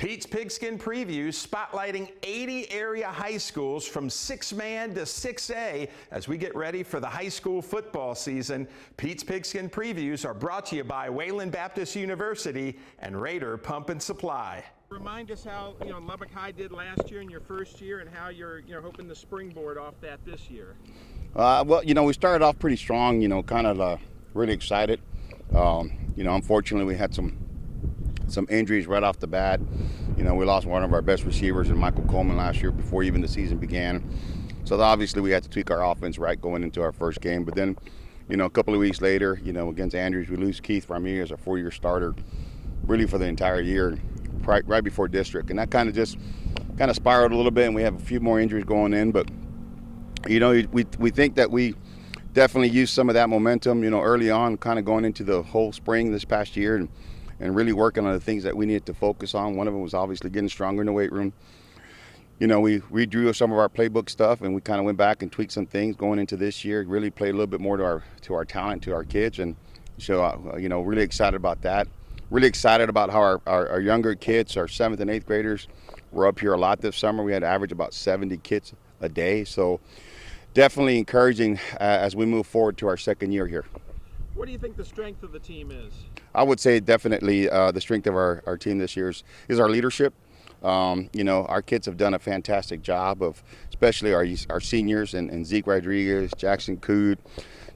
Pete's Pigskin Previews spotlighting 80 area high schools from 6-man to 6A as we get ready for the high school football season. Pete's Pigskin Previews are brought to you by Wayland Baptist University and Raider Pump and Supply. Remind us how Lubbock High did last year in your first year, and how you're hoping to springboard off that this year. Well, we started off pretty strong. Kind of really excited. Unfortunately, we had some injuries right off the bat. We lost one of our best receivers in Michael Coleman last year before even the season began. So obviously we had to tweak our offense right going into our first game. But then, a couple of weeks later, against Andrews, we lose Keith Ramirez, our 4-year starter, really for the entire year, right before district. And that kind of spiraled a little bit, and we have a few more injuries going in. But, we think that we definitely used some of that momentum, early on, kind of going into the whole spring this past year, and really working on the things that we needed to focus on. One of them was obviously getting stronger in the weight room. We redrew some of our playbook stuff, and we kind of went back and tweaked some things going into this year, really played a little bit more to our talent, to our kids. And so, really excited about that. Really excited about how our younger kids, our 7th and 8th graders, were up here a lot this summer. We had to average about 70 kids a day. So definitely encouraging as we move forward to our second year here. What do you think the strength of the team is? I would say definitely the strength of our team this year is our leadership. Our kids have done a fantastic job of, especially our seniors and Zeke Rodriguez, Jackson Cood,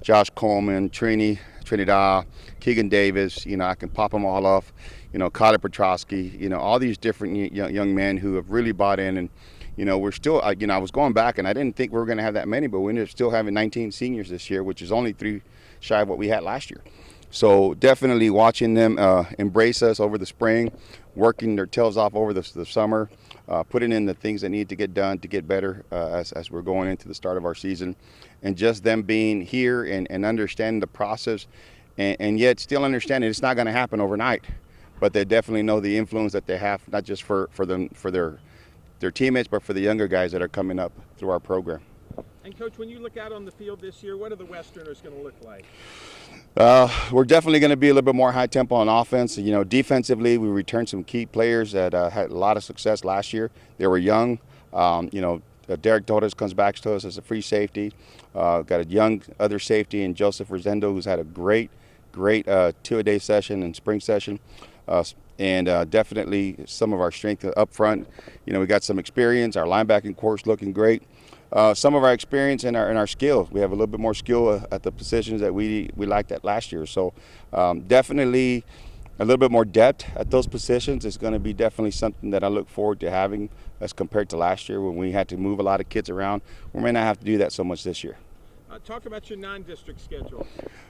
Josh Coleman, Trinidad, Keegan Davis. I can pop them all off. Kyler Petrosky. All these different young men who have really bought in. And we're still. I was going back, and I didn't think we were going to have that many, but we ended up still having 19 seniors this year, which is only 3 shy of what we had last year. So definitely watching them embrace us over the spring, working their tails off over the summer, putting in the things that need to get done to get better as we're going into the start of our season, and just them being here and understanding the process, and yet still understanding it's not going to happen overnight, but they definitely know the influence that they have, not just for their teammates, but for the younger guys that are coming up through our program. And Coach, when you look out on the field this year, what are the Westerners going to look like? We're definitely going to be a little bit more high tempo on offense. Defensively, we returned some key players that had a lot of success last year. They were young. Derek Torres comes back to us as a free safety. Got a young other safety in Joseph Rosendo, who's had a great 2-a-day session and spring session. And definitely some of our strength up front. We got some experience. Our linebacking course looking great. Some of our experience and our skill. We have a little bit more skill at the positions that we liked at last year. So definitely a little bit more depth at those positions is going to be definitely something that I look forward to having as compared to last year when we had to move a lot of kids around. We may not have to do that so much this year. Talk about your non-district schedule.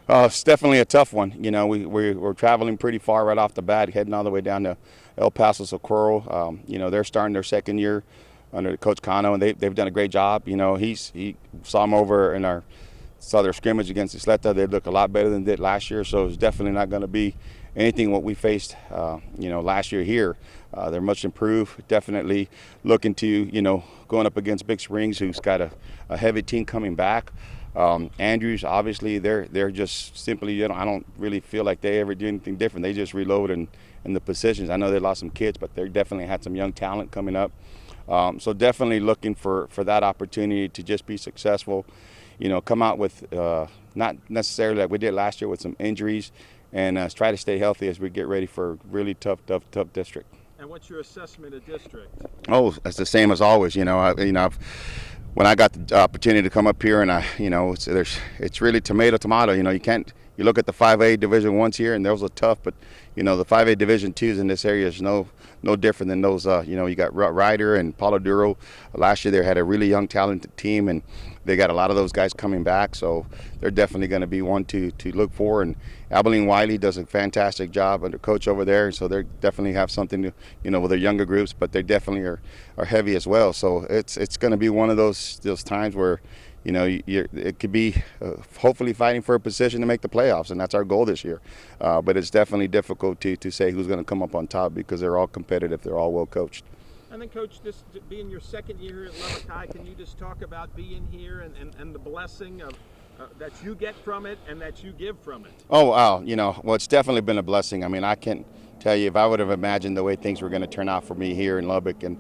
It's definitely a tough one. We're traveling pretty far right off the bat, heading all the way down to El Paso, Socorro. They're starting their second year under Coach Cano, and they've done a great job. He saw them over in saw their scrimmage against Isleta. They look a lot better than they did last year, so it's definitely not going to be anything what we faced, last year here. They're much improved. Definitely looking to, going up against Big Springs, who's got a heavy team coming back. Andrews, obviously, they're just simply, I don't really feel like they ever do anything different. They just reload in the positions. I know they lost some kids, but they definitely had some young talent coming up. So definitely looking for that opportunity to just be successful, come out with not necessarily like we did last year with some injuries, and try to stay healthy as we get ready for a really tough district. And what's your assessment of district? Oh, that's the same as always. When I got the opportunity to come up here, and it's really tomato. You look at the 5A Division 1s here, and those are tough, but the 5A Division 2s in this area is no different than those. You got Ryder and Paulo Duro. Last year they had a really young, talented team, and they got a lot of those guys coming back. So they're definitely going to be one to look for. And Abilene Wiley does a fantastic job under coach over there, so they definitely have something to, with their younger groups, but they definitely are heavy as well. So it's going to be one of those times where, it could be hopefully fighting for a position to make the playoffs, and that's our goal this year. But it's definitely difficult to say who's going to come up on top because they're all competitive, they're all well coached. And then, Coach, this being your second year at Lubbock High, can you just talk about being here and the blessing of that you get from it and that you give from it? Oh, wow. Well, it's definitely been a blessing. I mean, I can't tell you if I would have imagined the way things were going to turn out for me here in Lubbock, and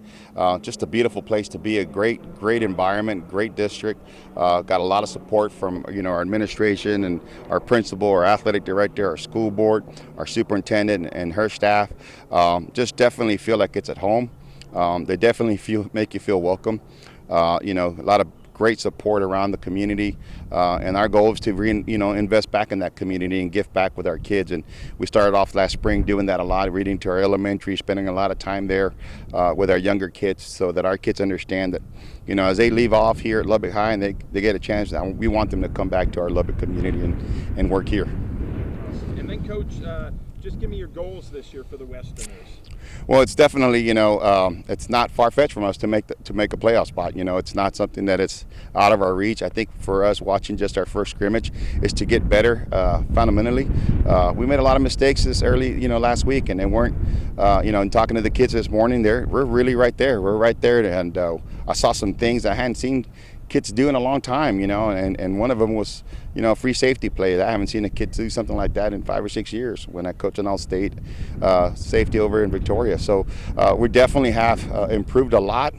just a beautiful place to be, a great environment, great district. Got a lot of support from, our administration and our principal, our athletic director, our school board, our superintendent and her staff. Just definitely feel like it's at home. They definitely make you feel welcome. A lot of great support around the community, and our goal is to invest back in that community and give back with our kids. And we started off last spring doing that a lot, reading to our elementary, spending a lot of time there with our younger kids, so that our kids understand that, as they leave off here at Lubbock High and they get a chance, we want them to come back to our Lubbock community and work here. And then, Coach, just give me your goals this year for the Westerners. Well, it's definitely, it's not far-fetched from us to make a playoff spot. It's not something that is out of our reach. I think for us, watching just our first scrimmage is to get better fundamentally. We made a lot of mistakes this early, last week, and they weren't, and talking to the kids this morning, we're really right there. We're right there, and I saw some things I hadn't seen kids do in a long time, and one of them was, a free safety play. I haven't seen a kid do something like that in 5 or 6 years when I coached an all-state safety over in Victoria. So we definitely have improved a lot.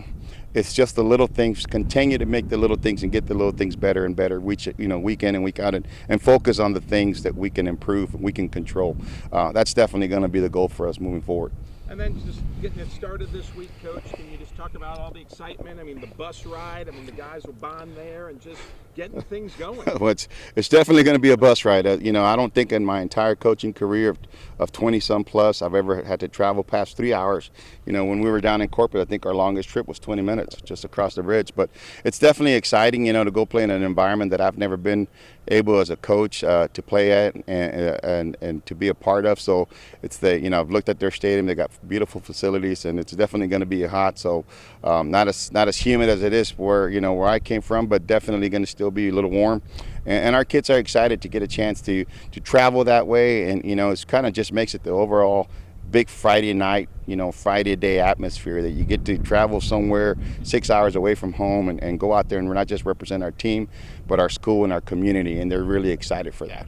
It's just the little things, continue to make the little things and get the little things better and better, week in and week out, and focus on the things that we can improve, we can control. That's definitely going to be the goal for us moving forward. And then just getting it started this week, Coach, can you just talk about all the excitement? I mean, the bus ride, the guys will bond there and just getting things going. Well, it's definitely going to be a bus ride. I don't think in my entire coaching career of 20-some plus I've ever had to travel past 3 hours. When we were down in corporate, I think our longest trip was 20 minutes just across the bridge. But it's definitely exciting, to go play in an environment that I've never been able as a coach to play at and to be a part of. So it's I've looked at their stadium. They got beautiful facilities, and it's definitely going to be hot. So not as humid as it is where I came from, but definitely going to still be a little warm. And our kids are excited to get a chance to travel that way, and it's kind of just makes it the overall big Friday night, Friday day atmosphere, that you get to travel somewhere 6 hours away from home and go out there, and we're not just represent our team, but our school and our community, and they're really excited for that.